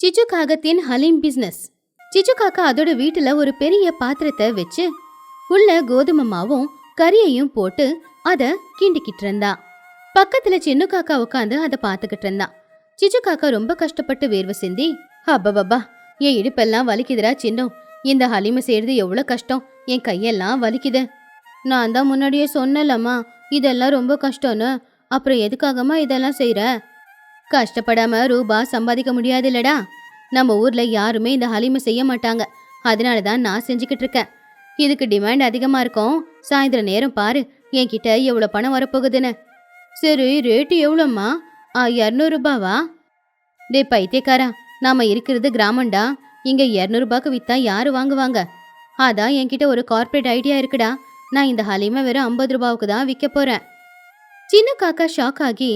சிச்சு காகத்தின் Haleem business. சிச்சு காக்கா அதோட வீட்டுல ஒரு பெரிய பாத்திரத்தை வச்சு உள்ள கோதுமை மாவும் கறியையும் போட்டு அத கிண்டிக்கிட்டு இருந்தா. பக்கத்துல சின்ன காக்கா உட்காந்து அதை பாத்துக்கிட்டு இருந்தான். சிச்சு காக்கா ரொம்ப கஷ்டப்பட்டு வேர்வை சிந்தி, அப்பா என் இடுப்பெல்லாம் வலிக்குதுடா சின்னம், இந்த ஹலீமை செய்யறது எவ்வளவு கஷ்டம், என் கையெல்லாம் வலிக்குது. நான் தான் முன்னாடியே சொன்னலம்மா இதெல்லாம் ரொம்ப கஷ்டம்னு, அப்புறம் எதுக்காகமா இதெல்லாம் செய்யற? கஷ்டப்படாம ரூபா சம்பாதிக்க முடியாது இல்லடா. நம்ம ஊர்ல யாருமே இந்த ஹலீமை செய்ய மாட்டாங்க, அதனாலதான் நான் செஞ்சுக்கிட்டு இருக்கேன். இதுக்கு டிமாண்ட் அதிகமா இருக்கும். சாயந்தரம் நேரம் பாரு என்கிட்ட எவ்வளவு பணம் வரப்போகுதுன்னு. சரி, ரேட்டு எவ்வளோம்மா? 200 ரூபாவா? டே பைத்தியக்காரா, நாம இருக்கிறது கிராமண்டா, இங்க 200 ரூபாய்க்கு வித்தா யாரு வாங்குவாங்க? அதான் என்கிட்ட ஒரு கார்ப்பரேட் ஐடியா இருக்குடா. நான் இந்த ஹலீமை வெறும் 50 ரூபாவுக்கு தான் விற்க போறேன். சின்ன காக்கா ஷாக் ஆகி,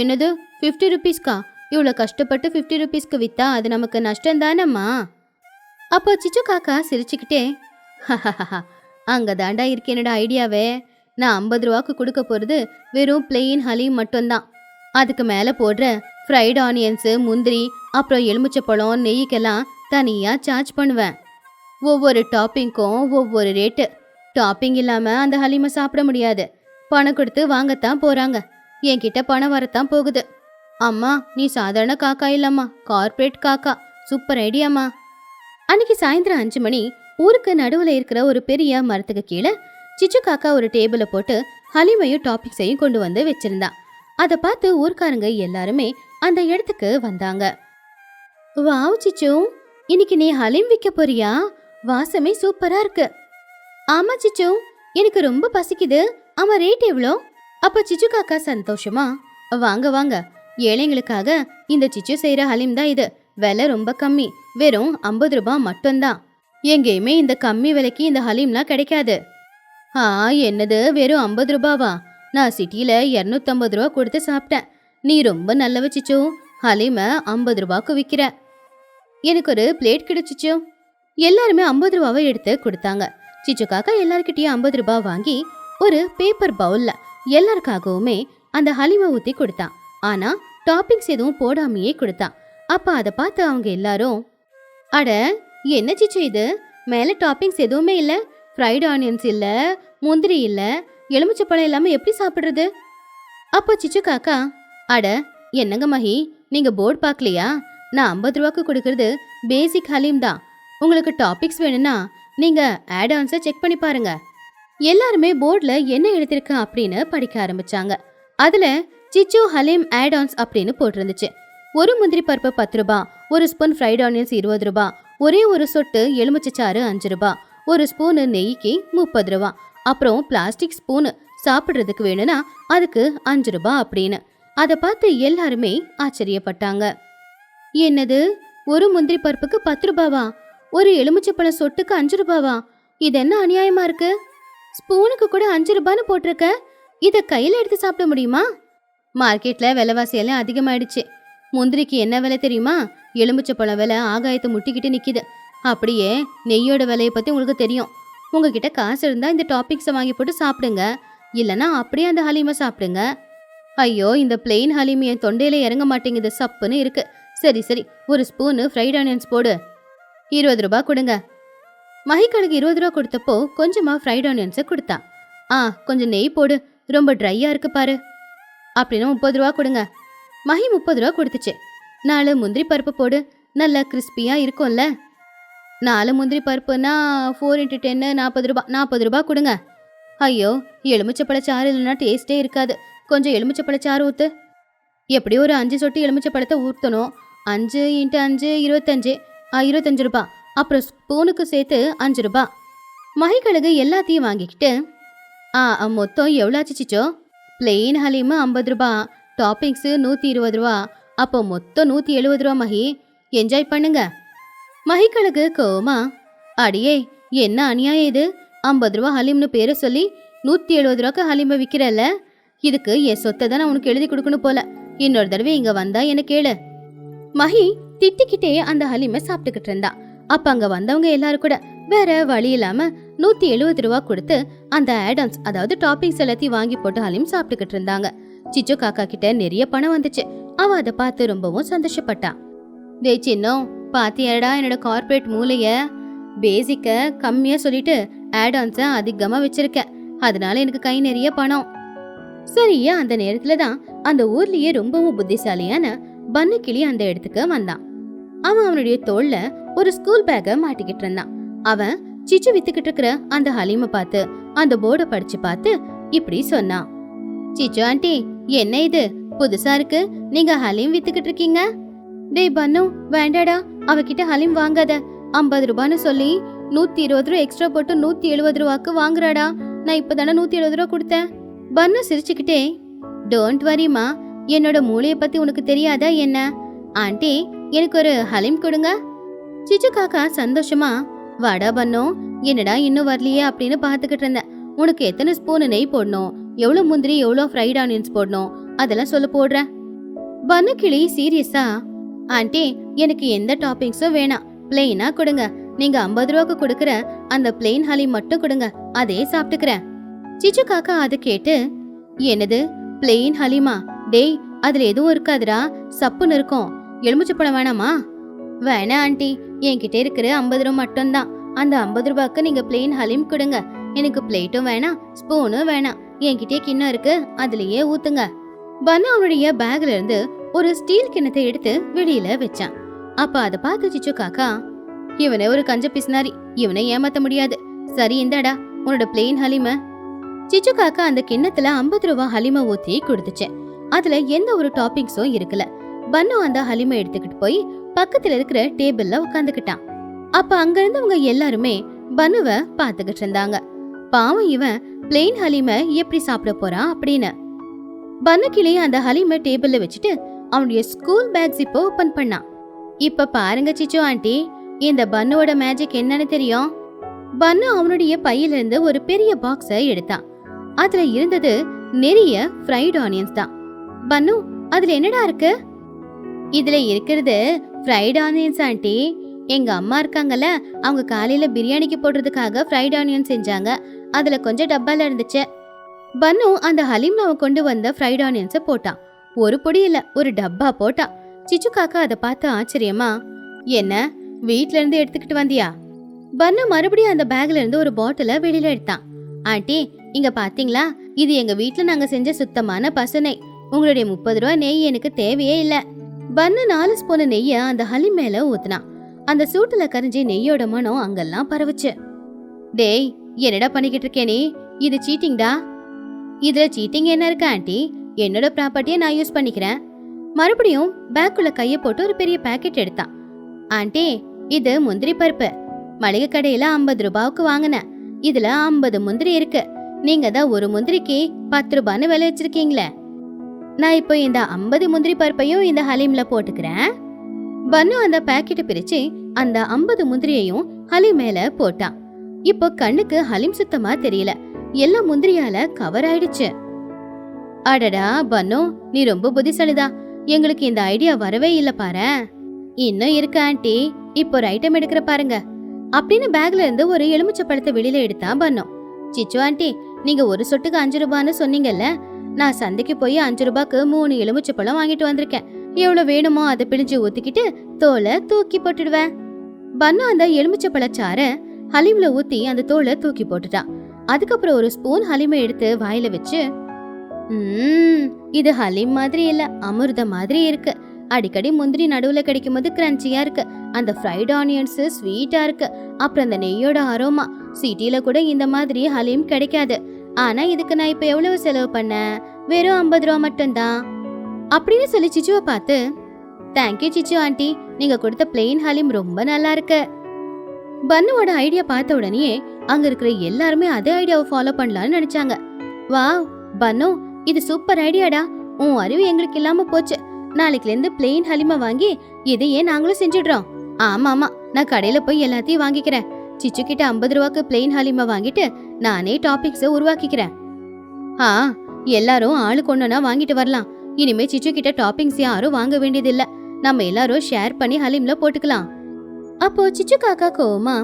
என்னது 50 ருபீஸ்க்கா? இவ்வளோ கஷ்டப்பட்டு 50 ருபீஸ்க்கு வித்தா அது நமக்கு நஷ்டம் தானம்மா? அப்போ சிச்சு காக்கா சிரிச்சுக்கிட்டே, அங்க தாண்டா இருக்கு என்னோட ஐடியாவே. நான் 50 ரூபாய்க்கு கொடுக்க போறது வெறும் பிளெயின் ஹலீம் மட்டும்தான். அதுக்கு மேல போடுற ஃப்ரைட் ஆனியன்ஸு, முந்திரி, அப்புறம் எலுமிச்சப்பழம், நெய்க்கெல்லாம் தனியா சார்ஜ் பண்ணுவேன். ஒவ்வொரு டாப்பிங்க்கும் ஒவ்வொரு ரேட்டு. டாப்பிங் இல்லாம அந்த ஹலீமை சாப்பிட முடியாது. பணம் கொடுத்து வாங்கத்தான் போறாங்க. என்கிட்ட பணம் வரத்தான் போகுது. அம்மா, நீ சாதாரண காக்கா இல்லம்மா, கார்ப்பரேட் காக்கா. சூப்பர் ஐடியாம்மா. அன்னைக்கு சாயந்தரம் 5 மணி ஊருக்கு நடுவுல இருக்கிற ஒரு பெரிய மரத்துக்கு கீழே சிச்சு காக்கா ஒரு டேபிள போட்டு ஹலீமையும் டாப்பிக்ஸையும் கொண்டு வந்து வச்சிருந்தான். அதை பார்த்து ஊர்க்காரங்க எல்லாருமே அந்த இடத்துக்கு வந்தாங்க. வாவ் சிச்சு, இன்னைக்கு நீ ஹலீம் விற்க போறியா? வாசமே சூப்பரா இருக்கு. ஆமா சிச்சு, எனக்கு ரொம்ப பசிக்குது. ஆமா, ரேட் எவ்வளோ? அப்ப சிச்சு காக்கா சந்தோஷமா, வாங்க வாங்க, ஏழைங்களுக்காக இந்த சிச்சு செய்யற ஹலீம் தான் இது. விலை ரொம்ப கம்மி, வெறும் 50 ரூபாய் மட்டும்தான். எங்கேயுமே இந்த கம்மி விலைக்கு இந்த ஹலீம்லாம் கிடைக்காது. என்னது வெறும் 50 ரூபாவா? நான் சிட்டியில 250 ரூபா கொடுத்து சாப்பிட்டேன். நீ ரொம்ப நல்லவ சிச்சு, ஹலீமை 50 ரூபாய்க்கு விற்கிற. எனக்கு ஒரு பிளேட் கிடைச்சிச்சு. எல்லாருமே 50 ரூபாவை எடுத்து கொடுத்தாங்க. சிச்சு காக்கா எல்லார்கிட்டயும் 50 ரூபாய் வாங்கி ஒரு பேப்பர் பவுல்ல எல்லாருக்காகவுமே அந்த ஹலீமை ஊத்தி கொடுத்தான். ஆனா டாப்பிங்ஸ் எதுவும் போடாமையே கொடுத்தான். அப்ப அதை பார்த்து அவங்க எல்லாரும், அட என்ன சிச்சு இது, மேல டாப்பிங்ஸ் எதுவுமே இல்ல, ஃப்ரைட் ஆனியன்ஸ் இல்ல, முந்திரி இல்ல, எலுமிச்சப்பழம் இல்லாம எப்படி சாப்பிடுறது? அப்போ சிச்சு காக்கா, அட என்னங்க மஹி, நீங்க போர்டு பார்க்கலையா? நான் 50 ரூபாய்க்கு கொடுக்கறது பேசிக் ஹலீம் தான். உங்களுக்கு டாபிக்ஸ் வேணும்னா நீங்க ஆட் ஆன்ஸை செக் பண்ணி பாருங்க. எல்லாருமே போர்டுல என்ன எழுதிருக்கு அப்படின்னு படிக்க ஆரம்பிச்சாங்க. அதுல சிச்சு ஹலீம் ஆட் ஆன்ஸ் அப்படின்னு போட்டிருந்துச்சு. ஒரு முந்திரி பருப்பு 10 ரூபாய், ஒரு ஸ்பூன் ஃப்ரைட் ஆனியன்ஸ் 20 ரூபாய், ஒரே ஒரு சொட்டு எலுமிச்சச்சாறு 5 ரூபாய், ஒரு ஸ்பூனு நெய்க்கு 30 ரூபாய், அப்புறம் பிளாஸ்டிக் ஸ்பூனு சாப்பிட்றதுக்கு வேணும்னா அதுக்கு 5 ரூபாய் அப்படின்னு. அதை பார்த்து எல்லாருமே ஆச்சரியப்பட்டாங்க. என்னது, ஒரு முந்திரி பருப்புக்கு 10 ரூபாவா? ஒரு எலுமிச்சப்பழ சொட்டுக்கு 5 ரூபாவா? இது என்ன அநியாயமா இருக்கு? ஸ்பூனுக்கு கூட 5 ரூபான்னு போட்டிருக்க. இதை கையில எடுத்து சாப்பிட முடியுமா? மார்க்கெட்ல விலைவாசி எல்லாம் அதிகமாயிடுச்சு. முந்திரிக்கு என்ன விலை தெரியுமா? எலுமிச்சப்பழம் விலை ஆகாயத்தை முட்டிக்கிட்டு நிக்குது. அப்படியே நெய்யோட விலையை பத்தி உங்களுக்கு தெரியும். உங்ககிட்ட காசு இருந்தா இந்த டாபிக்ஸை வாங்கி போட்டு சாப்பிடுங்க, இல்லைன்னா அப்படியே அந்த ஹலீமை சாப்பிடுங்க. ஐயோ, இந்த பிளெயின் ஹலீம் என் தொண்டையில இறங்க மாட்டேங்குது, சப்புன்னு இருக்கு. சரி சரி, ஒரு ஸ்பூனு ஃப்ரைட் ஆனியன்ஸ் போடு. 20 ரூபாய் கொடுங்க. மஹிக்கழுகு 20 ரூபா கொடுத்தப்போ கொஞ்சமா ஃப்ரைட் ஆனியன்ஸை கொடுத்தான். கொஞ்சம் நெய் போடு, ரொம்ப ட்ரையா இருக்கு பாரு. அப்படின்னா 30 ரூபா கொடுங்க. மஹி 30 ரூபா கொடுத்துச்சு. 4 முந்திரி பருப்பு போடு, நல்ல கிறிஸ்பியா இருக்கும்ல. 4 முந்திரி பருப்புனா 4 × 10 40 ரூபாய். 40 ரூபாய் கொடுங்க. ஐயோ, எலுமிச்சப்பழச்சாறு இல்லைன்னா டேஸ்டே இருக்காது. கொஞ்சம் எலுமிச்சப்பழச்சாறு ஊத்து. எப்படியும் ஒரு 5 சொட்டு எலுமிச்சப்பழத்தை ஊற்றணும். 5 × 5 25, 25 ரூபாய். அப்புறம் ஸ்பூனுக்கு சேர்த்து 5 ரூபாய். மஹிக்கழுகு எல்லாத்தையும் வாங்கிக்கிட்டு, மொத்தம் எவ்வளோ ஆச்சுச்சோ? பிளெயின் ஹலீமு 50 ரூபாய், டாப்பிங்ஸு 120 ரூபா, அப்போ மொத்தம் 170 ரூபா. மஹி, என்ஜாய் பண்ணுங்க. மஹிக்கழுகு கோமா, அடியே என்ன அநியாயம் இது, 50 ரூபா ஹலீம்னு பேரை சொல்லி 170 ரூபாய்க்கு ஹலீமை விற்கிறல்ல. இதுக்கு என் சொத்தை தான் நான் உனக்கு எழுதி கொடுக்கணும் போல. இன்னொரு தடவை இங்க வந்தா என்ன கேளு. மஹி திட்டிக்கிட்டே அந்த ஹலீமை சாப்பிட்டுக்கிட்டு இருந்தா. அப்ப அங்க வந்தவங்க எல்லாரும் கூட வேற வழி இல்லாம 170 ரூபா கொடுத்து அந்த ஆடம்ஸ், அதாவது டாப்பிங்ஸ் எல்லாத்தையும் வாங்கி போட்டு ஹலீம் சாப்பிட்டுக்கிட்டு இருந்தாங்க. சிச்சு காக்கா கிட்ட நிறைய பணம் வந்துச்சு. அவ அதை பார்த்து ரொம்பவும் சந்தோஷப்பட்டா. டேய் சின்னம், பாத்தியாடா என்னோட கார்ப்பரேட் மூளைய? பேசிக்க கம்மியா சொல்லிட்டு ஆட் ஆன்ஸ அதிகமா வச்சிருக்கேன். அதனால எனக்கு கை நிறைய பணம். சரியா அந்த நேரத்துல தான் அந்த ஊர்லயே ரொம்பவும் புத்திசாலியான பன்னு கிளி அந்த இடத்துக்கு வந்தான். அவன் அவனுடைய தோள்ல ஒரு ஸ்கூல் பேக்க மாட்டிக்கிட்டு இருந்தான். அவன் சிச்சு வித்துக்கிட்டு இருக்கிற அந்த ஹலீமை பார்த்து அந்த போர்டை படிச்சு பார்த்து இப்படி சொன்னான். சிச்சு ஆண்டி, என்ன இது புதுசா இருக்கு? நீங்க ஹலீம் வித்துக்கிட்டு இருக்கீங்க? டேய் பன்னு, வேண்டாடா, அவகிட்ட ஹலீம் வாங்காத. 50 ரூபான்னு சொல்லி 120 ரூபா எக்ஸ்ட்ரா போட்டு 170 ரூபாக்கு வாங்குறாடா. நான் இப்பதானே 170 ரூபா கொடுத்தேன். பன்னு சிரிச்சுக்கிட்டே, டோன்ட் வரிமா, என்னோட மூளைய பத்தி உனக்கு தெரியாதா என்ன? ஆண்டி, எனக்கு ஒரு ஹலீம் கொடுங்க. சிச்சு காக்கா சந்தோஷமா, வாடா பன்னு, என்னடா இன்னும் வரலையே அப்படின்னு பாத்துக்கிட்டு இருந்தேன். உனக்கு எத்தனை ஸ்பூன் நெய் போடணும், எவ்வளவு முந்திரி, எவ்வளவு ஃப்ரைட் ஆனியன்ஸ் போடணும், அதெல்லாம் சொல்ல போடுறேன். பன்னு கிளி சீரியஸா, ஆண்டி எனக்கு எந்த டாப்பிங்ஸும் வேணாம், பிளெயினா கொடுங்க. நீங்க 50 ரூபாய்க்கு கொடுக்கற அந்த பிளெயின் ஹலீம் மட்டும் கொடுங்க, அதே சாப்பிட்டுக்கிறேன். சிச்சு காக்கா அதை கேட்டு, என்னது பிளெயின் ஹலீமா? டேய், அதுல எதுவும் இருக்காதுடா, சப்புன்னு இருக்கும். எலுமிச்சப்பழம் வேணாமா? வேணா ஆண்டி, என்கிட்ட இருக்கிற 50 ரூபா மட்டும்தான். அந்த 50 ரூபாய்க்கு நீங்க பிளெயின் ஹலீம் கொடுங்க. எனக்கு பிளேட்டும் வேணாம், ஸ்பூனும் வேணாம். என்கிட்டே கிண்ணம் இருக்கு, அதுலயே ஊத்துங்க. பன்னு அவனுடைய பேக்ல இருந்து ஒரு ஸ்டீல் கிண்ணத்தை எடுத்து வெளியில வச்சான். அப்ப அதை பார்த்து சிச்சு காக்கா, இவனை ஒரு கஞ்ச பிஸ்னாரி, இவனை ஏமாத்த முடியாது. சரி, இந்தாடா உன்னோட பிளெயின் ஹலீம. சிச்சு காக்கா அந்த கிண்ணத்துல 50 ரூபா ஹலீம ஊத்தி கொடுத்துச்சு. அதுல எந்த ஒரு டாப்பிங்ஸும் இருக்கல. பன்னு அந்த ஹலீம எடுத்துக்கிட்டு போய் பக்கத்துல இருக்கிற டேபிள்ல உட்காந்துக்கிட்டான். அப்ப அங்க இருந்தவங்க எல்லாருமே பன்னுவ பாத்துக்கிட்டு இருந்தாங்க. பாவம், இவன் பிளெயின் ஹலீம எப்படி சாப்பிட போறான் அப்படின்னு. பன்னு கிளி அந்த ஹலீம டேபிள்ல வச்சுட்டு அவனுடைய ஸ்கூல் பேக் ஜிப்ப ஓபன் பண்ணான். இப்ப பாருங்க சிச்சு ஆண்டி, இந்த பன்னுவோட மேஜிக் என்னன்னு தெரியும்? பன்னு அவனுடைய பையில இருந்து ஒரு பெரிய பாக்ஸ எடுத்தான். அதுல இருந்தது நிறைய ஃப்ரைட் ஆனியன்ஸ் தான். பன்னு, அதுல என்னடா இருக்கு? இதுல இருக்கிறது ஃப்ரைட் ஆனியன்ஸ் ஆண்டி. எங்க அம்மா இருக்காங்கல்ல, அவங்க காலையில பிரியாணிக்கு போடுறதுக்காக ஃப்ரைட் ஆனியன் செஞ்சாங்க. அதுல கொஞ்சம் டப்பால இருந்துச்சு. பன்னு அந்த ஹலீம்ல அவன் கொண்டு வந்த ஃப்ரைட் ஆனியன்ஸ போட்டான். ஒரு பொடி இல்ல, ஒரு டப்பா போட்டான். சிச்சு காக்கா அதை பார்த்து ஆச்சரியமா, என்ன வீட்ல இருந்து எடுத்துக்கிட்டு வந்தியா? பன்னு மறுபடியும் அந்த பேக்ல இருந்து ஒரு பாட்டில வெளியில எடுத்தான். ஆண்டி, இங்க பாத்தீங்களா, இது எங்க வீட்ல நாங்க செஞ்ச சுத்தமான பசு நெய். உங்களுடைய 30 ரூபா நெய் எனக்கு தேவையே இல்ல. பன்னு 4 ஸ்பூன் நெய்ய அந்த ஹலீம் மேல ஊத்துனான். அந்த சூட்டுல கரைஞ்சி நெய்யோட மனம் அங்கெல்லாம் பரவுச்சு. டேய், என்னடா பண்ணிக்கிட்டு இருக்கே நீ? இது சீட்டிங்டா. இதுல சீட்டிங் என்ன இருக்கு ஆண்டி? என்னோட ப்ராப்பர்ட்டியை நான் யூஸ் பண்ணிக்கிறேன். மறுபடியும் பேக்குள்ள கைய போட்டு ஒரு பெரிய பாக்கெட் எடுத்தான். ஆண்டி, இது முந்திரி பருப்பு. மளிகை கடையில 50 ரூபாய்க்கு வாங்கினேன். இதுல 50 முந்திரி இருக்கு. நீங்க தான் ஒரு முந்திரிக்கு 10 ரூபான்னு விலை வச்சிருக்கீங்களே. நான் இப்போ இந்த 50 முந்திரி பருப்பையும் இந்த ஹலீம்ல போட்டுக்கிறேன். பன்னு அந்த பாக்கெட்டை பிரிச்சு அந்த 50 முந்திரியையும் ஹலீம் மேல போட்டான். இப்போ கண்ணுக்கு ஹலீம் சுத்தமா தெரியல, எல்லா முந்திரியால கவர் ஆயிடுச்சு. அடடா பன்னு, நீ ரொம்ப புத்திசாலிதா. எங்களுக்கு இந்த ஐடியா வரவே இல்ல பாரு. இன்னும் இருக்கு ஆண்டி, இப்போ ஒரு ஐட்டம் எடுக்கிற பாருங்க அப்படின்னு பேக்ல இருந்து ஒரு எலுமிச்சை பழத்தை வெளியில எடுத்தா பன்னு. சிச்சு ஆண்டி, நீங்க ஒரு சொட்டுக்கு 5 ரூபான்னு சொன்னீங்கல்ல, நான் சந்தைக்கு போய் 5 ரூபாய்க்கு 3 எலுமிச்சை பழம் வாங்கிட்டு வந்திருக்கேன். எவ்வளவு வேணுமோ அதை பிழிஞ்சு ஊத்திக்கிட்டு தோலை தூக்கி போட்டுடுவேன். பன்னு அந்த எலுமிச்சை பழச்சார ஹலீம்ல ஊத்தி அந்த தோலை தூக்கி போட்டுட்டான். அதுக்கப்புறம் ஒரு ஸ்பூன் ஹலீமை எடுத்து வாயில வச்சு, இது ஹலீம் மாதிரி இல்ல, அமிர்த மாதிரி இருக்கு. அடிக்கடி முந்திரி நடுவுல கிடைக்கும் போது கிரன்ச்சியா இருக்கு. அந்த ஃப்ரைட் ஆனியன்ஸ் ஸ்வீட்டா இருக்கு. அப்புறம் அந்த நெய்யோட அரோமா. சிட்டில கூட இந்த மாதிரி ஹலீம் கிடைக்காது. ஆனா இதுக்கு நான் இப்ப எவ்வளவு செலவு பண்ணேன்? வெறும் 50 ரூபா மட்டும்தான் அப்படின்னு சொல்லி சிச்சுவை பார்த்து, தேங்க்யூ சிச்சு ஆண்டி, நீங்க கொடுத்த பிளெயின் ஹலீம் ரொம்ப நல்லா இருக்கு. பன்னுவோட ஐடியா பார்த்த உடனே அங்க இருக்கிற எல்லாருமே அதே ஐடியாவை ஃபாலோ பண்ணலாம்னு நினைச்சாங்க. வாவ் பன்னு, இது சூப்பர் ஐடியாடா. உன் அறிவு எங்களுக்கு இல்லாம போச்சு. நாளைக்குல இருந்து பிளெயின் ஹலீமா வாங்கி இதையே நாங்களும் செஞ்சிடுறோம். ஆமா ஆமா, நான் கடையில போய் எல்லாத்தையும் வாங்கிக்கிறேன். சிச்சு கிட்ட 50 ரூபாய்க்கு பிளெயின் ஹலீமா வாங்கிட்டு நானே டாபிக்ஸ உருவாக்கிக்கிறேன். எல்லாரும் ஆளுக்கு ஒண்ணுனா வாங்கிட்டு வரலாம். இனிமே சிச்சு கிட்ட டாப்பிங்ஸ் யாரும் வாங்க வேண்டியதில்ல. நம்ம எல்லாரும் ஷேர் பண்ணி ஹலீம்ல போட்டுக்கலாம். அப்போ சிச்சு காக்கா கோவமா,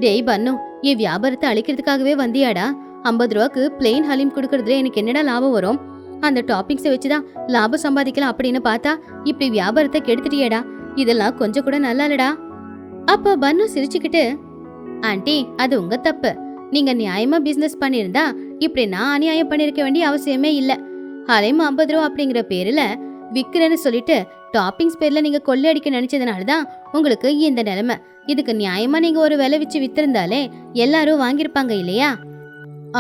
டேய் பன்னு, என் வியாபாரத்தை அழிக்கிறதுக்காகவே வந்தியாடா? 50 ரூபாய்க்கு பிளெயின் ஹலீம் கொடுக்கறதுல எனக்கு என்னடா லாபம் வரும்? அந்த டாப்பிங்ஸை வச்சுதான் லாபம் சம்பாதிக்கலாம் அப்படின்னு பார்த்தா இப்படி வியாபாரத்தை கெடுத்துட்டியேடா. இதெல்லாம் கொஞ்சம் கூட நல்லா இல்லடா. அப்ப பன்னு சிரிச்சுக்கிட்டு, ஆண்டி அது உங்க தப்பு. நீங்க நியாயமா பிசினஸ் பண்ணிருந்தா இப்படி நான் அநியாயம் பண்ணிருக்க வேண்டிய அவசியமே இல்ல. அலைமா 50 ரூபா அப்படிங்கிற பேர்ல விக்கிறேன்னு சொல்லிட்டு டாப்பிங்ஸ் பேர்ல நீங்க கொள்ளையடிக்க நினைச்சதுனாலதான் உங்களுக்கு இந்த நிலைமை. இதுக்கு நியாயமா நீங்க ஒரு விலை வச்சு வித்திருந்தாலே எல்லாரும் வாங்கிருப்பாங்க இல்லையா?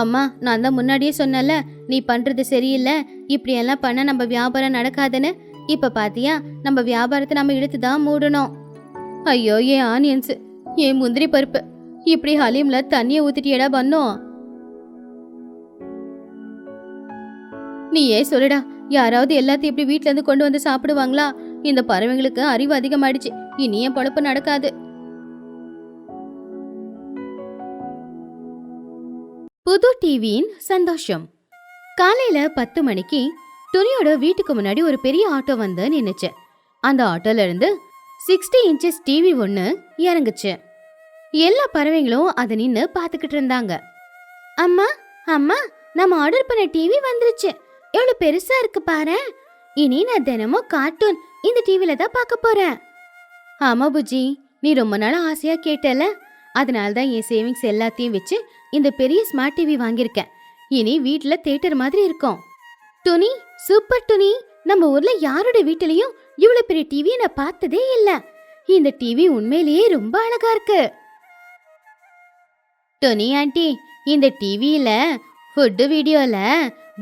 அம்மா, நான் தான் முன்னாடியே சொன்னல, நீ பண்றது சரியில்லை, இப்படி எல்லாம் பண்ண நம்ம வியாபாரம் நடக்காதுன்னு. இப்ப பாத்தியா, நம்ம வியாபாரத்தை நம்ம இழுத்துதான் மூடணும். ஐயோ ஏன் ஆனியன்ஸ், ஏன் முந்திரி பருப்பு, இப்படி ஹலீம்ல தண்ணிய ஊத்திட்டியடா பண்ணோம். நீ ஏன் சொல்லுடா, யாராவது எல்லாத்தையும் இப்படி வீட்ல இருந்து கொண்டு வந்து சாப்பிடுவாங்களா? இந்த பறவைங்களுக்கு அறிவு அதிகமாயிடுச்சு, இனி என் பொழப்பு நடக்காது. புது டிவியின் சந்தோஷம். காலையில 10 மணிக்கு துணியோட வீட்டுக்கு முன்னாடி ஒரு பெரிய ஆட்டோ வந்து நின்னுச்சு. அந்த ஆட்டோல இருந்து 60 இன்ச்சஸ் டிவி ஒண்ணு இறங்குச்சு. எல்லா பறவைங்களும் அதை நின்னு பாத்துக்கிட்டு இருந்தாங்க. அம்மா அம்மா, நம்ம ஆர்டர் பண்ண டிவி வந்துருச்சு. எவ்வளவு பெருசா இருக்கு பாரு. இனி நான் தினமும் கார்ட்டூன் இந்த டிவில தான் பார்க்க போறேன். ஆமா புஜி, நீ ரொம்ப நாளா ஆசையா கேட்டல, அதனாலதான் என் சேவிங்ஸ் எல்லாத்தையும் வச்சு இந்த பெரிய ஸ்மார்ட் டிவி வாங்கியிருக்கேன். இனி வீட்டுல தியேட்டர் மாதிரி இருக்கும். துணி, சூப்பர் துணி. நம்ம ஊர்ல யாரோட வீட்டுலயும் இவ்வளவு பெரிய டிவியை நான் பார்த்ததே இல்ல. இந்த டிவி உண்மையிலேயே ரொம்ப அழகா இருக்கு. துணி ஆண்டி, இந்த டிவியில ஃபுட்டு வீடியோல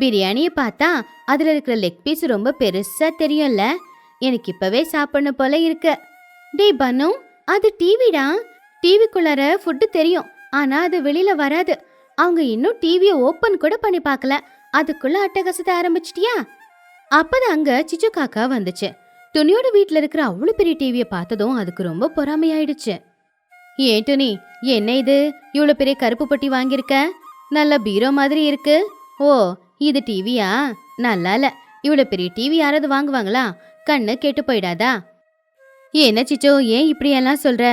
பிரியாணியை பார்த்தா அதுல இருக்கிற லெக் பீஸ் ரொம்ப பெருசா தெரியும்ல. எனக்கு இப்பவே சாப்பிடணும் போல இருக்கு. டேய் பன்னு, அது டிவிடா. டிவிக்குள்ளார ஃபுட்டு தெரியும், ஆனா அது வெளியில வராது. அவங்க இன்னும் டிவியை ஓபன் கூட பண்ணி பார்க்கல, அதுக்குள்ள அட்டகாசத்தை ஆரம்பிச்சிட்டியா? அப்பதான் அங்க சிச்சு காக்கா வந்துச்சு. துணியோட வீட்டுல இருக்கிற அவ்வளவு பெரிய டிவியை பார்த்ததும் அதுக்கு ரொம்ப பொறாமையாயிடுச்சு. ஏன் துணி, என்ன இது இவ்வளவு பெரிய கருப்பு பொட்டி வாங்கியிருக்க? நல்ல பீரோ மாதிரி இருக்கு. ஓ, இது டிவியா? நல்லா இல்ல. இவ்வளவு பெரிய டிவி யாராவது வாங்குவாங்களா? கண்ணு கெட்டு போயிடாதா? என்ன சிச்சோ, ஏன் இப்படி எல்லாம் சொல்ற?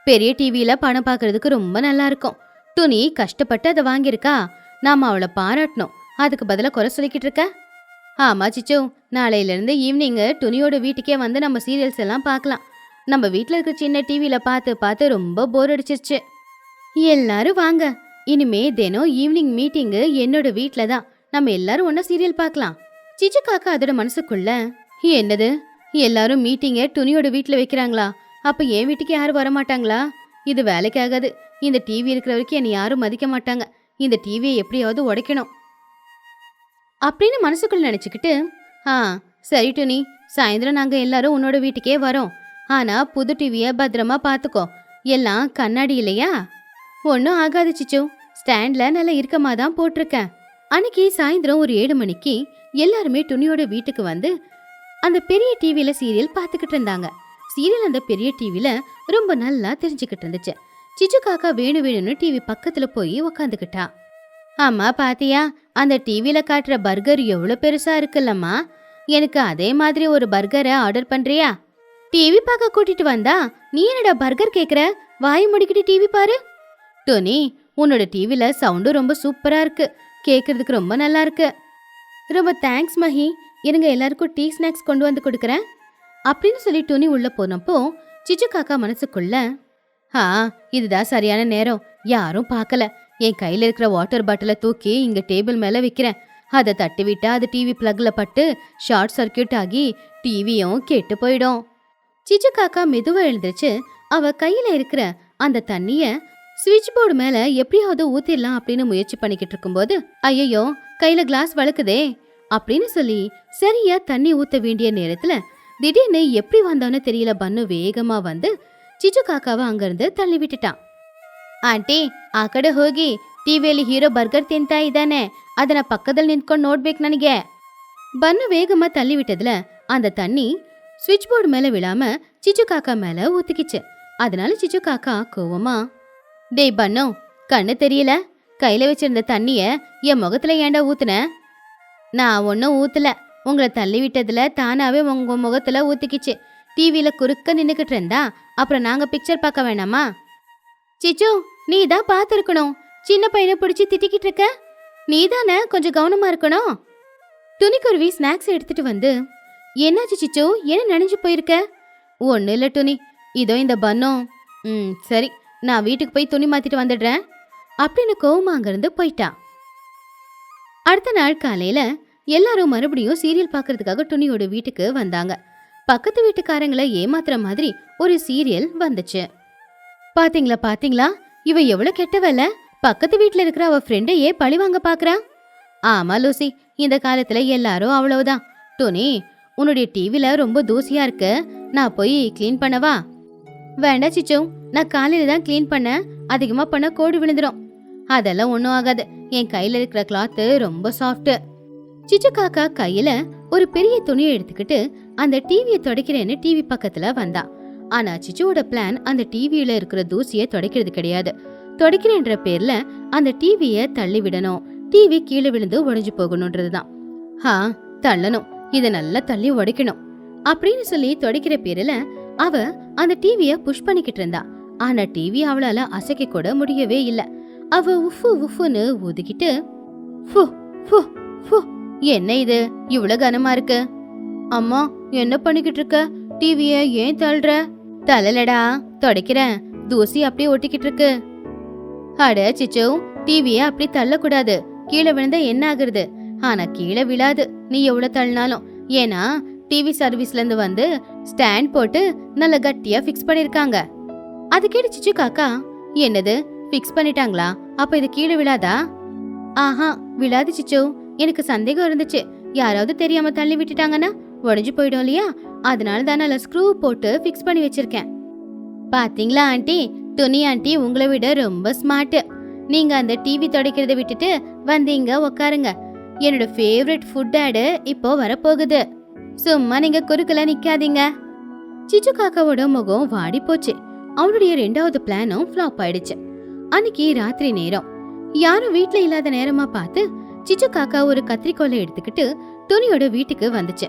பெரிய டிவியில பணம் பாக்குறதுக்கு ரொம்ப நல்லா இருக்கும். துணி கஷ்டப்பட்டு அதை வாங்கியிருக்கா, நாம அவளை பாராட்டணும். அதுக்கு பதிலா குறை சொல்லிக்கிட்டு இருக்க? ஆமா சிச்சோ, நாளையில இருந்து ஈவினிங் துணியோட வீட்டுக்கே வந்து நம்ம சீரியல்ஸ் எல்லாம் பார்க்கலாம். நம்ம வீட்டுல இருக்க சின்ன டிவியில பார்த்து பார்த்து ரொம்ப போர் அடிச்சிருச்சு. எல்லாரும் வாங்க, இனிமே தினம் ஈவினிங் மீட்டிங்கு என்னோட வீட்ல தான். நம்ம எல்லாரும் ஒன்னா சீரியல் பார்க்கலாம். சிச்சு காக்கா அதோட மனசுக்குள்ள, என்னது எல்லாரும் மீட்டிங்க துணியோட வீட்டுல வைக்கிறாங்களா? அப்ப என் வீட்டுக்கு யாரும் வரமாட்டாங்களா? இது வேலைக்கு ஆகாது. இந்த டிவி இருக்கிற வரைக்கும் என்னை யாரும் மதிக்க மாட்டாங்க. இந்த டிவியை எப்படியாவது உடைக்கணும் அப்படின்னு மனசுக்குள்ள நினைச்சுக்கிட்டு, சரி துணி, சாயந்தரம் நாங்க எல்லாரும் உன்னோட வீட்டுக்கே வரோம். ஆனா புது டிவிய பத்திரமா பாத்துக்கோ. எல்லாம் கண்ணாடி இல்லையா? ஒன்னும் ஆகாது சிச்சு, ஸ்டாண்ட்ல நல்ல இறுக்கமா தான் போட்டிருக்கேன். அன்னைக்கு சாயந்தரம் ஒரு 7 மணிக்கு எல்லாருமே துணியோட வீட்டுக்கு வந்து அந்த பெரிய டிவில சீரியல் பாத்துக்கிட்டு இருந்தாங்க. சீரியல் அந்த பெரிய டிவில ரொம்ப நல்லா தெரிஞ்சுக்கிட்டு இருந்துச்சு. சிச்சு காக்கா வேணும்னு டிவி பக்கத்துல போய் உக்காந்துக்கிட்டா. அம்மா பாத்தியா, அந்த டிவில காட்டுற பர்கர் எவ்வளவு பெருசா இருக்குல்லம்மா. எனக்கு அதே மாதிரி ஒரு பர்கரை ஆர்டர் பண்றியா? டிவி பார்க்க கூட்டிட்டு வந்தா நீ என்னடா பர்கர் கேக்குற? வாய் முடிக்கிட்டு டிவி பாரு. டோனி, உன்னோட டிவில சவுண்டு ரொம்ப சூப்பரா இருக்கு, கேக்குறதுக்கு ரொம்ப நல்லா இருக்கு. ரொம்ப தேங்க்ஸ் மஹி, இருங்க எல்லாருக்கும் டீ ஸ்நாக்ஸ் கொண்டு வந்து கொடுக்கறேன் அப்படின்னு சொல்லி டோனி உள்ள போனப்போ சிச்சு காக்கா மனசுக்குள்ள, இதுதான் சரியான நேரம், யாரும் பார்க்கல. என் கையில இருக்கிற வாட்டர் பாட்டிலை தூக்கி இங்க டேபிள் மேல வைக்கிறேன். அதை தட்டி விட்டா அது டிவி பிளக்ல பட்டு ஷார்ட் சர்க்கியூட் ஆகி டிவியும் கெட்டு போயிடும். சிச்சு காக்கா மெதுவா எழுந்துருச்சு. அவ கையில இருக்கிற அந்த தண்ணிய ஸ்விட்ச் போர்டு மேல எப்படியாவது ஊத்திடலாம் அப்படின்னு முயற்சி பண்ணிக்கிட்டு இருக்கும்போது, ஐயோ கையில கிளாஸ் வழுக்குதே அப்படின்னு சொல்லி சரியா தண்ணி ஊத்த வேண்டிய நேரத்துல திடீர்னு எப்படி வந்தான்னு தெரியல பன்னு வேகமா வந்து ಚಿಚು ಕಾಕಾವ ಅಂಗರ್ದು ತಳ್ಳಿ ಬಿಟ್ಟಿட்டான். ಆಂಟಿ, ಆ ಕಡೆ ಹೋಗಿ ಟಿವಿಯಲ್ಲಿ ಹೀರೋ ಬರ್ಗರ್ ತಿಂತಾ ಇದ್ದಾನೆ, ಅದನ್ನ ಪಕ್ಕದಲ್ಲಿ ನಿಂತ್ಕೊಂಡು ನೋಡ್ಬೇಕು ನನಗೆ. பன்னு வேகமா தள்ளி விட்டதுல அந்த தண்ணி ஸ்விட்ச் போர்டு மேல விழாம சிச்சு காக்கா மேல ஊத்திக்கிச்சு. அதனால சிச்சு காக்கா கோவமா, டேய் பன்னு, கண்ணு தெரியல, கையில வச்சிருந்த தண்ணிய என் முகத்துல ஏண்டா ஊத்துன? நான் ஒன்னும் ஊத்துல, உங்களை தள்ளி விட்டதுல தானாவே உங்க முகத்துல ஊத்திக்கிச்சு. டிவியில குறுக்க நின்னுக்கிட்டு இருந்தா அப்புறம் நாங்க பிக்சர் பார்க்க வேணாமா? சிச்சு, நீ தான் பார்த்துருக்கணும், சின்ன பையனை பிடிச்சி திட்டிக்கிட்டு இருக்க, நீ தானே கொஞ்சம் கவனமா இருக்கணும். துணிக்குருவி ஸ்நாக்ஸ் எடுத்துட்டு வந்து, என்னாச்சு சிச்சு, என்ன நினைஞ்சு போயிருக்க? ஒன்னும் இல்ல துணி, இதோ இந்த பன்னும். சரி, நான் வீட்டுக்கு போய் துணி மாத்திட்டு வந்துடுறேன் அப்படின்னு கோவமா அங்கிருந்து போயிட்டான். அடுத்த நாள் காலையில எல்லாரும் மறுபடியும் சீரியல் பாக்குறதுக்காக துணியோட வீட்டுக்கு வந்தாங்க. பக்கத்து வீட்டுக்காரங்களை ஏமாத்துற மாதிரி ஒரு சீரியல் வந்துச்சு. பாத்தீங்களா பாத்தீங்களா, இவ எவ்வளவு கெட்டவல, பக்கத்து வீட்டுல இருக்கிற அவ ஃப்ரெண்டையே பழி வாங்க பாக்குறா. ஆமா லூசி, இந்த காலத்துல எல்லாரும் அவ்வளவுதான். துணி, உன்னுடைய டிவில ரொம்ப தூசியா இருக்கு, நான் போய் கிளீன் பண்ணவா? வேண்டாம் சிச்சு, நான் காலையில தான் கிளீன் பண்ண, அதிகமா பண்ண கோடு விழுந்துரும். அதெல்லாம் ஒன்னும் ஆகாது, என் கையில இருக்கிற கிளாத் ரொம்ப சாஃப்ட். சிச்சு காக்கா கையில ஒரு பெரிய துணியை எடுத்துக்கிட்டு அந்த டிவியை துடைக்கிறேன்னு டிவி பக்கத்துல வந்தா. ஆனா சிச்சுவோட பிளான் அந்த டிவியில இருக்கிற தூசியை துடைக்கிறது கிடையாது. துடைக்கிறேன்ற பேர்ல அந்த டிவிய தள்ளி விடணும், டிவி கீழே விழுந்து உடைஞ்சு போகணும்ன்றதுதான். தள்ளணும், இத நல்லா தள்ளி உடைக்கணும் அப்படின்னு சொல்லி துடைக்கிற பேர்ல அவ அந்த டிவிய புஷ் பண்ணிக்கிட்டு இருந்தா. ஆனா டிவி அவளால அசைக்க கூட முடியவே இல்ல. அவ உஃபு உஃபுன்னு ஊதிக்கிட்டு, என்ன இது இவ்வளவு கனமா இருக்கு? அம்மா, என்ன பண்ணிக்கிட்டு இருக்க? டிவிய ஏன் தள்ளுற? தள்ளலடா, துடைக்கிறேன், தூசி அப்படியே ஒட்டிக்கிட்டு இருக்கு. அட சிச்சு, டிவிய அப்படி தள்ளக்கூடாது, கீழே விழுந்தா என்ன ஆகுறது? ஆனா கீழே விழாது நீ எவ்வளவு தள்ளினாலும். ஏன்னா டிவி சர்வீஸ்ல இருந்து வந்து ஸ்டாண்ட் போட்டு நல்ல கட்டியா பிக்ஸ் பண்ணிருக்காங்க. அது கேட்டு சிச்சு காக்கா, என்னது பிக்ஸ் பண்ணிட்டாங்களா? அப்ப இது கீழே விழாதா? ஆஹா, விழாது சிச்சு, எனக்கு சந்தேகம் இருந்துச்சு, யாராவது தெரியாம தள்ளி விட்டுட்டாங்கன்னா உடைஞ்சு போயிடும் இல்லையா, அதனால தான் நல்ல ஸ்க்ரூ போட்டு பிக்ஸ் பண்ணி வச்சிருக்கேன். பாத்தீங்களா ஆண்டி, துணி ஆண்டி உங்களை விட ரொம்ப ஸ்மார்ட். நீங்க அந்த டிவி துடைக்கிறத விட்டுட்டு வந்தீங்க உக்காருங்க. என்னோட ஃபேவரட் ஃபுட் ஆடு இப்போ வரப்போகுது, சும்மா நீங்க குறுக்கல நிக்காதீங்க. சிச்சு காக்காவோட முகம் வாடி போச்சு. அவனுடைய 2வது பிளானும் ஃப்ளாப் ஆயிடுச்சு. அன்னைக்கு ராத்திரி நேரம், யாரும் வீட்ல இல்லாத நேரமா பார்த்து சிச்சு காக்கா ஒரு கத்திரிக்கோலை எடுத்துக்கிட்டு துணியோட வீட்டுக்கு வந்துச்சு.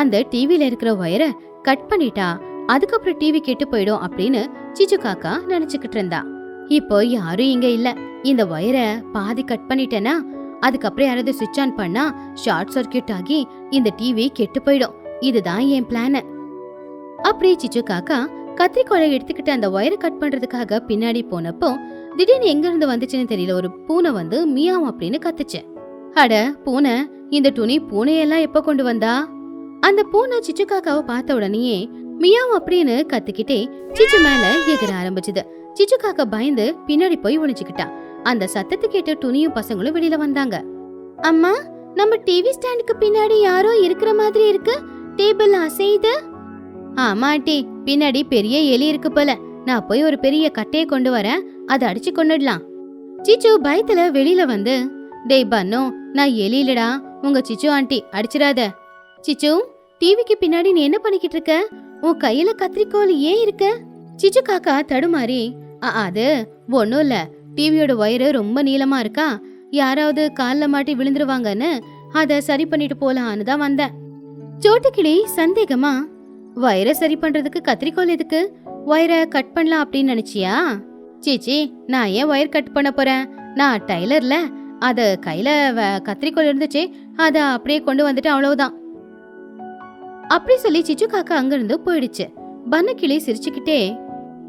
அந்த டிவில இருக்கிற ஒயரை கட் பண்ணிட்டா அதுக்கப்புறம் டிவி கெட்டு போயிடும் அப்படின்னு சிச்சு காக்கா நினைச்சுக்கிட்டு இருந்தா. இப்போ யாரும் இங்க இல்ல, இந்த ஒயரை பாதி கட் பண்ணிட்டேன்னா அதுக்கப்புறம் யாராவது சுவிட்ச் ஆன் பண்ணா ஷார்ட் சர்க்கியூட் ஆகி இந்த டிவி கெட்டு போயிடும். இதுதான் என் பிளான். அப்படி சிச்சு காக்கா கத்திரிக்கோலை எடுத்துக்கிட்டு அந்த ஒயரை கட் பண்றதுக்காக பின்னாடி போனப்போ திடீர்னு எங்க இருந்து வந்துச்சுன்னு தெரியல, ஒரு பூனை வந்து மியாவ் அப்படின்னு கத்துச்சு. அட பூனை, இந்த துணி பூனையெல்லாம் எப்ப கொண்டு வந்தா? அந்த பூனை சிச்சு காக்காவை பார்த்த உடனேயே மியாவ் அப்படின்னு கத்துக்கிட்டே சிச்சு மேல எகிர ஆரம்பிச்சுது. சிச்சு காக்கா பயந்து பின்னாடி போய் ஒளிஞ்சுக்கிட்டா. அந்த சத்தத்தை கேட்டு துணியும் பசங்களும் வெளியில வந்தாங்க. அம்மா, நம்ம டிவி ஸ்டாண்டுக்கு பின்னாடி யாரோ இருக்கிற மாதிரி இருக்கு, டேபிள் அசையுது. ஆமா ஆண்டி, பின்னாடி பெரிய எலி இருக்கு போல, நான் போய் ஒரு பெரிய கட்டையை கொண்டு வரேன், அதை அடிச்சு கொண்டுடலாம். சிச்சு பயத்துல வெளியில வந்து, டேய் பன்னு, நான் எலி இல்லடா, உங்க சிச்சு ஆண்டி, அடிச்சிடாத. சிச்சு, டிவிக்கு பின்னாடி நீ என்ன பண்ணிக்கிட்டு இருக்க? உன் கையில கத்திரிக்கோல் ஏன் இருக்கு? சிச்சு காக்கா தடுமாறி, அது ஒன்னும் இல்ல, டிவியோட ஒயரு ரொம்ப நீளமா இருக்கா, யாராவது கால்ல மாட்டி விழுந்துருவாங்கன்னு அத சரி பண்ணிட்டு போலான்னு தான் வந்தேன். சோட்டுக்கிளி சந்தேகமா, ஒயரை சரி பண்றதுக்கு கத்திரிக்கோல் எதுக்கு? ஒயரை கட் பண்ணலாம் அப்படின்னு நினைச்சியா? சீச்சி, நான் ஏன் ஒயர் கட் பண்ண போறேன்? நான் டைலர்ல, அத கையில கத்திரிக்கோல் இருந்துச்சு, அத அப்படியே கொண்டு வந்துட்டு அவ்வளவுதான். அப்படி சொல்லி சிச்சு காக்கா அங்கிருந்து போயிடுச்சு. பன்னு கிளி சிரிச்சுக்கிட்டே,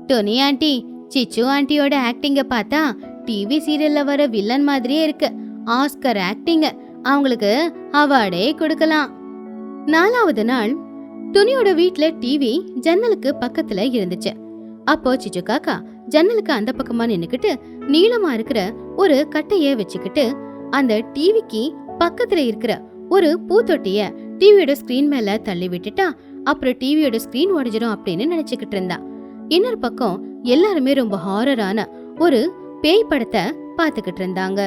டோனி ஆண்டி, சிச்சு ஆண்டியோட ஆக்டிங்க பார்த்தா டிவி சீரியல்ல வர வில்லன் மாதிரியே இருக்கு, ஆஸ்கர் ஆக்டிங், அவங்களுக்கு அவார்டே கொடுக்கலாம். 4வது நாள் துணியோட வீட்ல டிவி ஜன்னலுக்கு பக்கத்துல இருந்துச்சு. அப்போ சிச்சு காக்கா ஜன்னலுக்கு அந்த பக்கமா நின்னுக்கிட்டு நீளமா இருக்கிற ஒரு கட்டைய வச்சுக்கிட்டு அந்த டிவிக்கு பக்கத்துல இருக்கிற ஒரு பூத்தொட்டிய டிவியோட ஸ்கிரீன் மேல தள்ளி விட்டுட்டா அப்புறம் டிவியோட ஸ்கிரீன் உடைஞ்சிடும் அப்படின்னு நினைச்சுக்கிட்டு இருந்தா. இன்னொரு பக்கம் எல்லாருமே ரொம்ப ஹாரரான ஒரு பேய் படத்தை பாத்துக்கிட்டு இருந்தாங்க.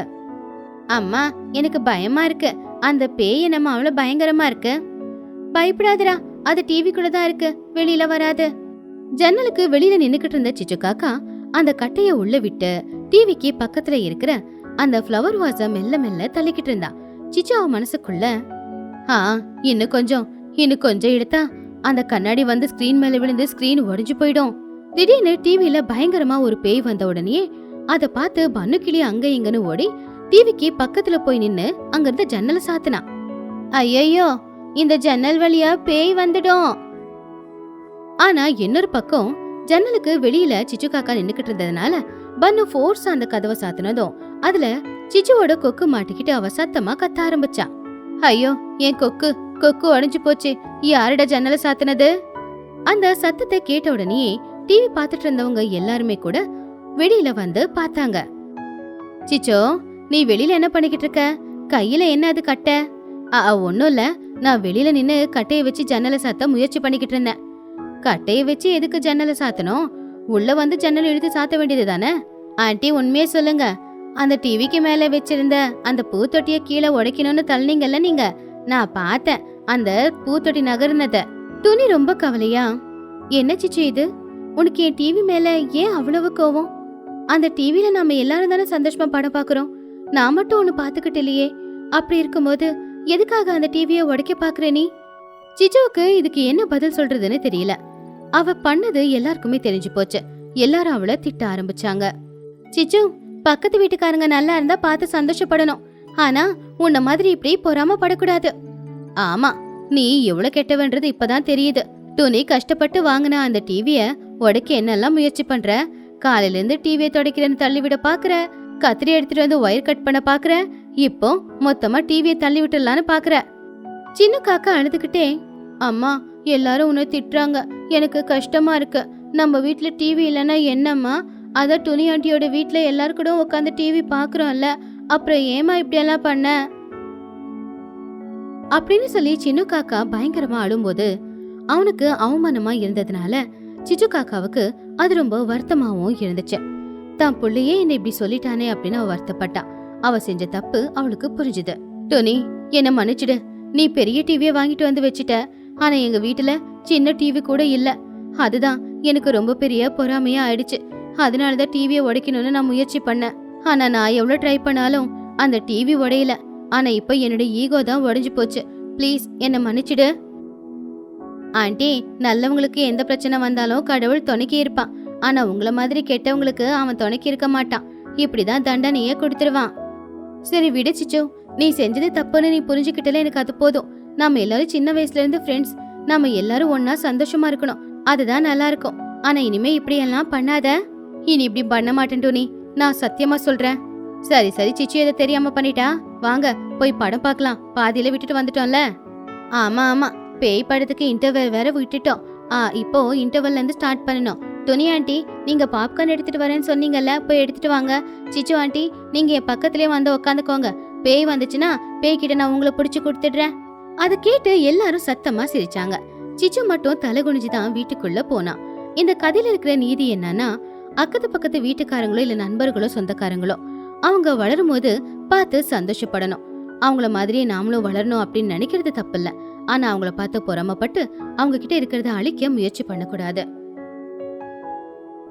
அம்மா, எனக்கு பயமா இருக்கு, அந்த பேய் நம்ம அவ்வளவு பயங்கரமா இருக்கு. பயப்படாதடா, அது டிவிக்குள்ளதான் இருக்கு, வெளியில வராது. ஜன்னலுக்கு வெளியில நின்னுக்கிட்டு இருந்த சிச்சு காக்கா அந்த கட்டைய உள்ள விட்டு டிவிக்கு பக்கத்துல இருக்கிற அந்த ஃப்ளவர் வாஸ மெல்ல மெல்ல தள்ளிக்கிட்டு இருந்தா. சிச்சு அவ மனசுக்குள்ள, இன்னும் கொஞ்சம் எடுத்தா அந்த கண்ணாடி வந்து ஸ்கிரீன் மேல விழுந்து ஸ்கிரீன் உடைஞ்சு போயிடும். திடீர்னு டிவில பயங்கரமா ஒரு பேய் வந்த உடனே அத பார்த்து பன்னு கிளி அங்க இங்கன்னு ஓடி டிவிக்கு பக்கத்துல போய் நின்னு அங்க இருந்த ஜன்னலை சாத்தினா. ஐயோ, இந்த ஜன்னல் வழியா பேய் வந்துடும். ஆனா இன்னொரு பக்கம் ஜன்னலுக்கு வெளியில சிச்சு காக்கா நின்னுக்கிட்டு இருந்ததுனால பன்னு ஃபோர்ஸ் அந்த கதவை சாத்தினதும் அதுல சிச்சுவோட கொக்கு மாட்டிக்கிட்டு அவ சத்தமா கத்த ஆரம்பிச்சா. ஐயோ, என் கொக்கு கொக்கு உடைஞ்சு போச்சு, யாருடா ஜன்னலை சாத்தினது? அந்த சத்தத்தை கேட்ட உடனே டிவி பாத்துட்டு இருந்தவங்க எல்லாருமே கூட வெளியில வந்து பார்த்தாங்க. சிச்சோ, நீ வெளியில என்ன பண்ணிக்கிட்டு இருக்க? கையில என்ன அது கட்ட? ஒன்னும் இல்ல, நான் வெளியில நின்னு கட்டைய வச்சு ஜன்னலை சாத்த முயற்சி பண்ணிக்கிட்டு இருந்தேன். கட்டைய வச்சு எதுக்கு ஜன்னலை சாத்தணும்? உள்ள வந்து ஜன்னல் இழுத்து சாத்த வேண்டியது தானே? ஆண்டி, உண்மையே சொல்லுங்க, அந்த டிவிக்கு மேல வச்சிருந்த அந்த பூத்தொட்டிய கீழே உடைக்கணும்னு தள்ளினீங்கல்ல நீங்க, நான் பார்த்தேன் அந்த பூத்தொட்டி நகர்னத. துணி ரொம்ப கவலையா, என்ன சிச்சு இது, உனக்கு என் டிவி மேல ஏன் அவ்வளவு கோவம்? அந்த டிவில நாம எல்லாரும் தானே சந்தோஷமா படம் பாக்குறோம், நான் மட்டும் ஒண்ணு பாத்துக்கிட்டு இல்லையே. அப்படி இருக்கும்போது எதுக்காக அந்த டிவிய உடைக்க பாக்குற நீ? சிச்சுவுக்கு இதுக்கு என்ன பதில் சொல்றதுன்னு தெரியல. அவ பண்ணது எல்லாருக்குமே தெரிஞ்சு போச்சு. எல்லாரும் அவளை திட்ட ஆரம்பிச்சாங்க. சிச்சு, பக்கத்து வீட்டுக்காரங்க நல்லா இருந்தா பார்த்து சந்தோஷப்படணும், ஆனா உன்ன மாதிரி இப்படி பொறாம படக்கூடாது. ஆமா, நீ எவ்வளவு கெட்டவன்றது இப்பதான் தெரியுது. துணி கஷ்டப்பட்டு வாங்கின அந்த டிவிய உடைக்க என்னெல்லாம் முயற்சி பண்ற? காலையில இருந்து டிவியை துடைக்கிறேன்னு தள்ளிவிட பாக்குற, கத்திரி எடுத்துட்டு வந்து ஒயர் கட் பண்ண பாக்குற, இப்போ மொத்தமா டிவியை தள்ளி விட்டுலான்னு பாக்குற. சின்ன காக்கா அழுதுகிட்டே, அம்மா, எல்லாரும் உன்னை திட்டுறாங்க, எனக்கு கஷ்டமா இருக்கு. நம்ம வீட்டுல டிவி இல்லைன்னா என்னம்மா? அத துணி ஆண்டியோட வீட்டுல எல்லாரும் கூட உட்காந்து டிவி பாக்குறோம்ல, அப்புறம் ஏமா இப்படி எல்லாம் பண்ண அப்படின்னு சொல்லி சின்ன காக்கா பயங்கரமா அழும்போது அவனுக்கு அவமானமா இருந்ததுனால சிச்சு காக்காவுக்கு அது ரொம்ப வருத்தமாவும் இருந்துச்சு. தான் புள்ளையே என்ன இப்படி சொல்லிட்டானே அப்படின்னு அவ வருத்தப்பட்டா. அவ செஞ்ச தப்பு அவளுக்கு புரிஞ்சுது. டோனி, என்ன மன்னிச்சிடு, நீ பெரிய டிவிய வாங்கிட்டு வந்து வச்சுட்ட, ஆனா எங்க வீட்டுல சின்ன டிவி கூட இல்ல. அதுதான் எனக்கு ரொம்ப பெரிய பொறாமையா ஆயிடுச்சு. அதனாலதான் டிவியை உடைக்கணும்னு நான் முயற்சி பண்ணேன். ஆனா நான் எவ்வளவு ட்ரை பண்ணாலும் அந்த டிவி உடையல. ஆனா இப்ப என்னோட ஈகோ தான் உடைஞ்சு போச்சு. ப்ளீஸ் என்ன மன்னிச்சிடு. ஆண்டி, நல்லவங்களுக்கு எந்த பிரச்சனை வந்தாலும் கடவுள் துணைக்கி இருப்பான். ஆனா உங்கள மாதிரி கெட்டவங்களுக்கு அவன் துணைக்கி இருக்க மாட்டான். இப்படிதான் தண்டனையே கொடுத்துருவான். சரி விடு சிச்சு, நீ செஞ்சது தப்புன்னு நீ புரிஞ்சுக்கிட்டல எனக்கு அது போதும். நாம எல்லாரும் சின்ன வயசுல இருந்து ஃப்ரெண்ட்ஸ், நாம எல்லாரும் ஒன்னா சந்தோஷமா இருக்கணும், அதுதான் நல்லா இருக்கும். ஆனா இனிமே இப்படி எல்லாம் பண்ணாத. இனி இப்படி பண்ண மாட்டேன் டோனி, நான் சத்தியமா சொல்றேன். சரி சரி சிச்சு, எதை தெரியாம பண்ணிட்டா, வாங்க போய் படம் பார்க்கலாம், பாதியில விட்டுட்டு வந்துட்டோம்ல. ஆமா ஆமா, பேய் படத்துக்கு இன்டர்வெல் வேற விட்டுட்டோம். இப்போ இன்டர்வெல்ல இருந்து ஸ்டார்ட் பண்ணணும். துணி ஆண்டி, நீங்க பாப்கார்ன் எடுத்துட்டு வரேன்னு சொன்னீங்கல்ல, போய் எடுத்துட்டு வாங்க. சிச்சு ஆண்டி, நீங்க என் பக்கத்துலயே வந்து உட்காந்துக்கோங்க. பேய் வந்துச்சுன்னா பேய் கிட்ட நான் உங்களை பிடிச்சு கொடுத்துடுறேன். அதை கேட்டு எல்லாரும் சத்தமா சிரிச்சாங்க. சிச்சு மட்டும் தலை குனிஞ்சுதான் வீட்டுக்குள்ள போனான். இந்த கதையில இருக்கிற நீதி என்னன்னா, அக்கத்து பக்கத்து வீட்டுக்காரங்களோ இல்ல நண்பர்களோ சொந்தக்காரங்களோ அவங்க வளரும் போது பார்த்து சந்தோஷப்படணும். அவங்கள மாதிரியே நாமளும் வளரணும் அப்படின்னு நினைக்கிறது தப்பில்ல. ஆனா அவங்கள பார்த்து பொறாமப்பட்டு அவங்க கிட்ட இருக்கிறத அழிக்க முயற்சி பண்ணக்கூடாது.